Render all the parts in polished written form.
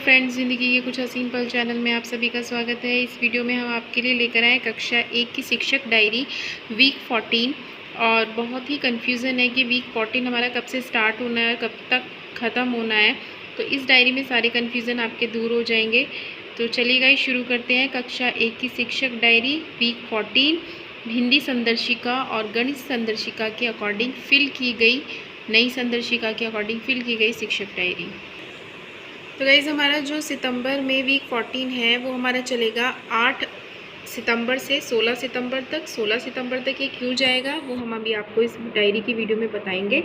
Friends, ज़िंदगी के कुछ हसीन पल चैनल में आप सभी का स्वागत है। इस वीडियो में हम आपके लिए लेकर आए कक्षा 1 की शिक्षक डायरी वीक 14। और बहुत ही कन्फ्यूज़न है कि वीक 14 हमारा कब से स्टार्ट होना है, कब तक ख़त्म होना है। तो इस डायरी में सारे कन्फ्यूज़न आपके दूर हो जाएंगे। तो चलिए गाइस, शुरू करते हैं। कक्षा 1 की शिक्षक डायरी वीक 14 हिंदी संदर्शिका और गणित संदर्शिका के अकॉर्डिंग फिल की गई, नई संदर्शिका के अकॉर्डिंग फिल की गई शिक्षक डायरी। तो गाइज़, हमारा जो सितंबर में वीक 14 है वो हमारा चलेगा 8 सितंबर से 16 सितंबर तक। 16 सितंबर तक ये क्यों जाएगा वो हम अभी आपको इस डायरी की वीडियो में बताएंगे।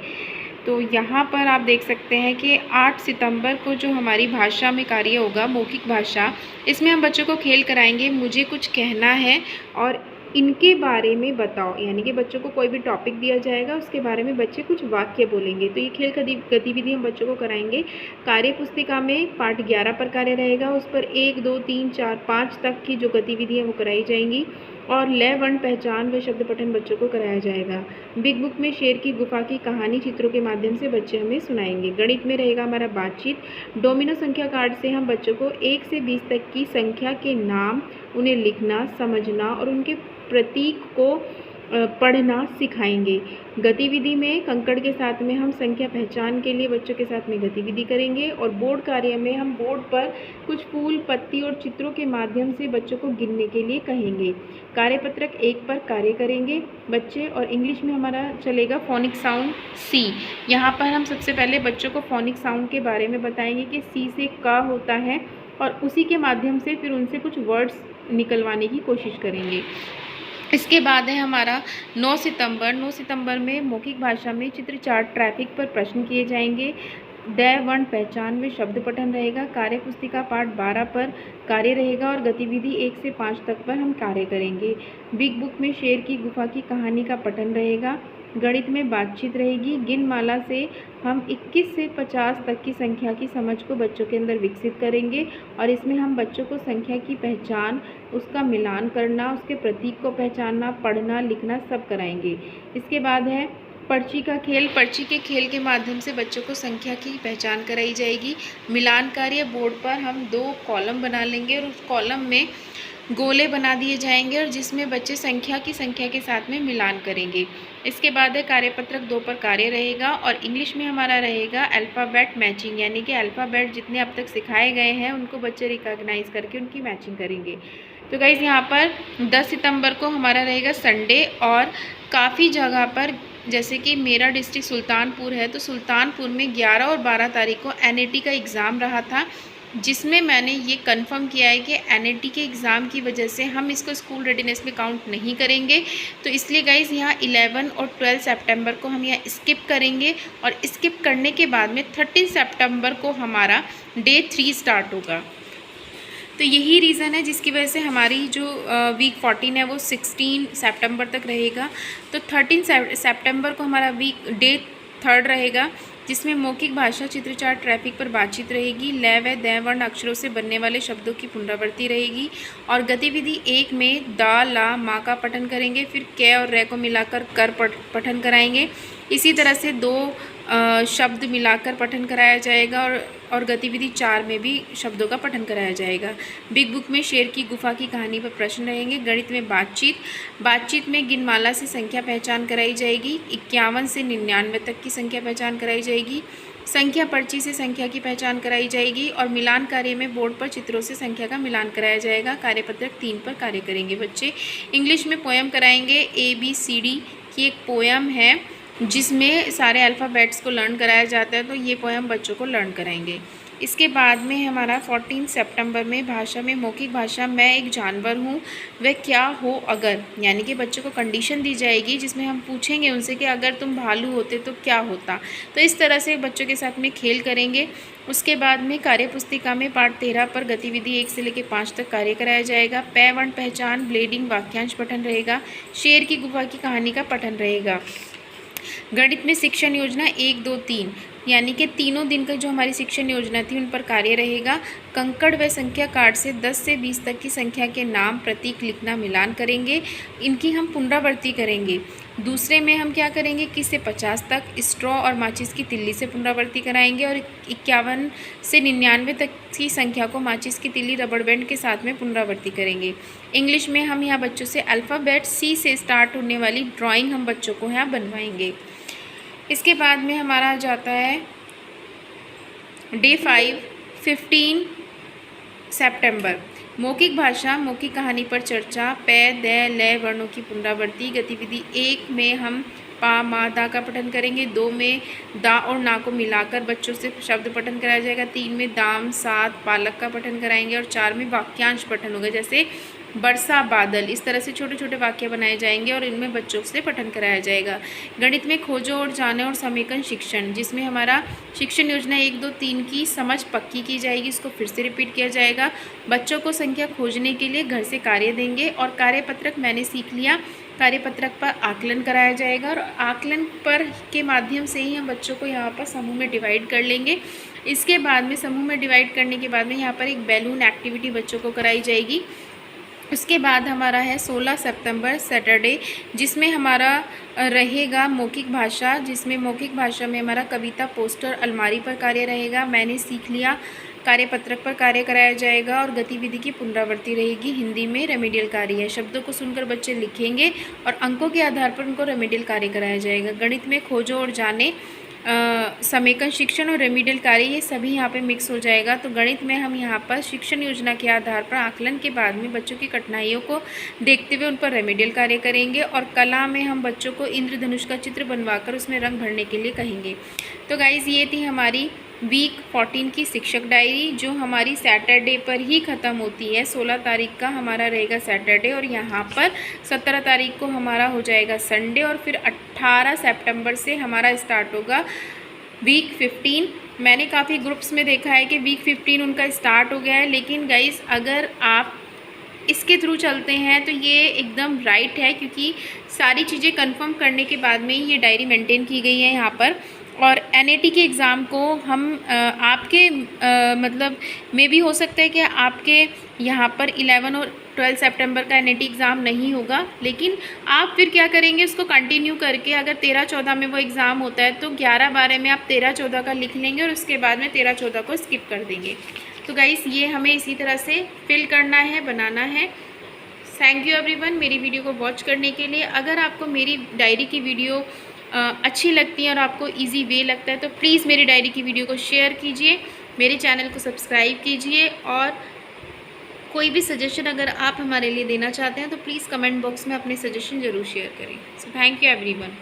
तो यहाँ पर आप देख सकते हैं कि 8 सितंबर को जो हमारी भाषा में कार्य होगा, मौखिक भाषा, इसमें हम बच्चों को खेल कराएंगे मुझे कुछ कहना है और इनके बारे में बताओ। यानी कि बच्चों को कोई भी टॉपिक दिया जाएगा, उसके बारे में बच्चे कुछ वाक्य बोलेंगे। तो ये खेल गतिविधि हम बच्चों को कराएंगे। कार्य पुस्तिका में पाठ 11 पर कार्य रहेगा, उस पर 1, 2, 3, 4, 5 तक की जो गतिविधियाँ वो कराई जाएंगी। और लय, वर्ण, पहचान व शब्द पठन बच्चों को कराया जाएगा। बिग बुक में शेर की गुफा की कहानी चित्रों के माध्यम से बच्चे हमें सुनाएंगे। गणित में रहेगा हमारा बातचीत। डोमिनो संख्या कार्ड से हम बच्चों को 1 से 20 तक की संख्या के नाम, उन्हें लिखना, समझना और उनके प्रतीक को पढ़ना सिखाएंगे। गतिविधि में कंकड़ के साथ में हम संख्या पहचान के लिए बच्चों के साथ में गतिविधि करेंगे। और बोर्ड कार्य में हम बोर्ड पर कुछ फूल, पत्ती और चित्रों के माध्यम से बच्चों को गिनने के लिए कहेंगे। कार्यपत्रक 1 पर कार्य करेंगे बच्चे। और इंग्लिश में हमारा चलेगा फोनिक साउंड सी। यहाँ पर हम सबसे पहले बच्चों को फोनिक साउंड के बारे में बताएंगे कि सी से क होता है, और उसी के माध्यम से फिर उनसे कुछ वर्ड्स निकलवाने की कोशिश करेंगे। इसके बाद है हमारा 9 सितंबर। 9 सितंबर में मौखिक भाषा में चित्र चार्ट ट्रैफिक पर प्रश्न किए जाएंगे। दय, वर्ण, पहचान में शब्द पठन रहेगा। कार्य पुस्तिका पाठ 12 पर कार्य रहेगा और गतिविधि 1 से 5 तक पर हम कार्य करेंगे। बिग बुक में शेर की गुफा की कहानी का पठन रहेगा। गणित में बातचीत रहेगी। गिन माला से हम 21 से 50 तक की संख्या की समझ को बच्चों के अंदर विकसित करेंगे। और इसमें हम बच्चों को संख्या की पहचान, उसका मिलान करना, उसके प्रतीक को पहचानना, पढ़ना, लिखना सब कराएंगे। इसके बाद है पर्ची का खेल। पर्ची के खेल के माध्यम से बच्चों को संख्या की पहचान कराई जाएगी। मिलान कार्य बोर्ड पर हम 2 कॉलम बना लेंगे और उस कॉलम में गोले बना दिए जाएंगे और जिसमें बच्चे संख्या के साथ में मिलान करेंगे। इसके बाद है कार्यपत्रक 2 पर कार्य रहेगा। और इंग्लिश में हमारा रहेगा अल्फ़ाबेट मैचिंग, यानी कि अल्फ़ाबेट जितने अब तक सिखाए गए हैं उनको बच्चे रिकॉग्नाइज करके उनकी मैचिंग करेंगे। तो गाइज़, यहाँ पर 10 सितंबर को हमारा रहेगा संडे। और काफ़ी जगह पर, जैसे कि मेरा डिस्ट्रिक्ट सुल्तानपुर है, तो सुल्तानपुर में 11 और 12 तारीख को NAT का एग्ज़ाम रहा था, जिसमें मैंने ये कंफर्म किया है कि NAT के एग्ज़ाम की वजह से हम इसको स्कूल रेडीनेस में काउंट नहीं करेंगे। तो इसलिए गाइज़, यहाँ 11 और 12 सितंबर को हम यहाँ स्किप करेंगे। और स्किप करने के बाद में 13 सितंबर को हमारा डे 3 स्टार्ट होगा। तो यही रीज़न है जिसकी वजह से हमारी जो वीक 14 है वो 16 सितंबर तक रहेगा। तो 13 सितंबर को हमारा वीक डे 3 रहेगा, जिसमें मौखिक भाषा, चित्रचार, ट्रैफिक पर बातचीत रहेगी। लय व दय वर्ण अक्षरों से बनने वाले शब्दों की पुनरावृत्ति रहेगी। और गतिविधि 1 में दा, ला, माँ का पठन करेंगे। फिर कै और रे को मिलाकर कर पठन कराएंगे। इसी तरह से 2 शब्द मिलाकर पठन कराया जाएगा। और गतिविधि 4 में भी शब्दों का पठन कराया जाएगा। बिग बुक में शेर की गुफा की कहानी पर प्रश्न रहेंगे। गणित में बातचीत में गिनमाला से संख्या पहचान कराई जाएगी। 51 से 99 तक की संख्या पहचान कराई जाएगी। संख्या पर्ची से संख्या की पहचान कराई जाएगी। और मिलान कार्य में बोर्ड पर चित्रों से संख्या का मिलान कराया जाएगा। कार्यपत्रक 3 पर कार्य करेंगे बच्चे। इंग्लिश में पोएम कराएंगे। ABCD की एक पोएम है जिसमें सारे अल्फ़ाबेट्स को लर्न कराया जाता है, तो ये पोएम बच्चों को लर्न कराएंगे। इसके बाद में हमारा 14 सितंबर में भाषा में मौखिक भाषा, मैं एक जानवर हूँ, वह क्या हो अगर, यानी कि बच्चों को कंडीशन दी जाएगी जिसमें हम पूछेंगे उनसे कि अगर तुम भालू होते तो क्या होता। तो इस तरह से बच्चों के साथ में खेल करेंगे। उसके बाद में कार्य पुस्तिका में पाठ 13 पर गतिविधि 1 से लेकर 5 तक कार्य कराया जाएगा। पै, वर्ण, पहचान, ब्लेडिंग, वाक्यांश पठन रहेगा। शेर की गुफा की कहानी का पठन रहेगा। गणित में शिक्षण योजना 1, 2, 3, यानी कि तीनों दिन का जो हमारी शिक्षण योजना थी उन पर कार्य रहेगा। कंकड़ व संख्या कार्ड से 10 से 20 तक की संख्या के नाम, प्रतीक लिखना, मिलान करेंगे। इनकी हम पुनरावृत्ति करेंगे। दूसरे में हम क्या करेंगे, 21 से 50 तक स्ट्रॉ और माचिस की तिल्ली से पुनरावृत्ति कराएंगे और 51 से 99 तक की संख्या को माचिस की तिल्ली रबड़ बैंड के साथ में पुनरावृत्ति करेंगे। इंग्लिश में हम यहाँ बच्चों से अल्फ़ाबेट सी से स्टार्ट होने वाली ड्राइंग हम बच्चों को यहाँ बनवाएंगे। इसके बाद में हमारा आ जाता है डे 5 15 सितंबर, मौखिक भाषा, मौखिक कहानी पर चर्चा, पै दै लय वर्णों की पुनरावृत्ति। गतिविधि 1 में हम पा मा दा का पठन करेंगे, 2 में दा और ना को मिलाकर बच्चों से शब्द पठन कराया जाएगा, 3 में दाम सात पालक का पठन कराएंगे और 4 में वाक्यांश पठन होगा, जैसे बरसा बादल। इस तरह से छोटे छोटे वाक्य बनाए जाएंगे और इनमें बच्चों से पठन कराया जाएगा। गणित में खोजो और जाने और समेकन शिक्षण, जिसमें हमारा शिक्षण योजना 1 2 3 की समझ पक्की की जाएगी। इसको फिर से रिपीट किया जाएगा। बच्चों को संख्या खोजने के लिए घर से कार्य देंगे और कार्यपत्रक मैंने सीख लिया, कार्यपत्रक पर आकलन कराया जाएगा और आकलन पर के माध्यम से ही हम बच्चों को यहाँ पर समूह में डिवाइड कर लेंगे। इसके बाद में समूह में डिवाइड करने के बाद में यहाँ पर एक बैलून एक्टिविटी बच्चों को कराई जाएगी। उसके बाद हमारा है 16 सितंबर सैटरडे, जिसमें हमारा रहेगा मौखिक भाषा, जिसमें मौखिक भाषा में हमारा कविता पोस्टर अलमारी पर कार्य रहेगा, मैंने सीख लिया कार्यपत्रक पर कार्य कराया जाएगा और गतिविधि की पुनरावृत्ति रहेगी। हिंदी में रेमेडियल कार्य है, शब्दों को सुनकर बच्चे लिखेंगे और अंकों के आधार पर उनको रेमेडियल कार्य कराया जाएगा। गणित में खोजो और जाने, समेकन शिक्षण और रेमेडियल कार्य, ये सभी यहाँ पे मिक्स हो जाएगा। तो गणित में हम यहाँ पर शिक्षण योजना के आधार पर आकलन के बाद में बच्चों की कठिनाइयों को देखते हुए उन पर रेमेडियल कार्य करेंगे और कला में हम बच्चों को इंद्रधनुष का चित्र बनवाकर उसमें रंग भरने के लिए कहेंगे। तो गाइज़ ये थी हमारी वीक 14 की शिक्षक डायरी, जो हमारी सैटरडे पर ही ख़त्म होती है। 16 तारीख का हमारा रहेगा सैटरडे और यहाँ पर 17 तारीख को हमारा हो जाएगा संडे और फिर 18 सितंबर से हमारा स्टार्ट होगा वीक 15। मैंने काफ़ी ग्रुप्स में देखा है कि वीक 15 उनका स्टार्ट हो गया है, लेकिन गाइस अगर आप इसके थ्रू चलते हैं तो ये एकदम राइट है, क्योंकि सारी चीज़ें कंफर्म करने के बाद में ही ये डायरी मेंटेन की गई है यहाँ पर। और एनएटी के एग्ज़ाम को हम आपके मतलब में भी हो सकता है कि आपके यहाँ पर 11 और 12 सितंबर का एनएटी एग्ज़ाम नहीं होगा, लेकिन आप फिर क्या करेंगे, उसको कंटिन्यू करके अगर 13-14 में वो एग्ज़ाम होता है तो 11-12 में आप 13-14 का लिख लेंगे और उसके बाद में 13-14 को स्किप कर देंगे। तो गाइस ये हमें इसी तरह से फिल करना है, बनाना है। थैंक यू एवरीवन मेरी वीडियो को वॉच करने के लिए। अगर आपको मेरी डायरी की वीडियो अच्छी लगती है और आपको इजी वे लगता है तो प्लीज़ मेरी डायरी की वीडियो को शेयर कीजिए, मेरे चैनल को सब्सक्राइब कीजिए और कोई भी सजेशन अगर आप हमारे लिए देना चाहते हैं तो प्लीज़ कमेंट बॉक्स में अपने सजेशन ज़रूर शेयर करें। So thank you everyone.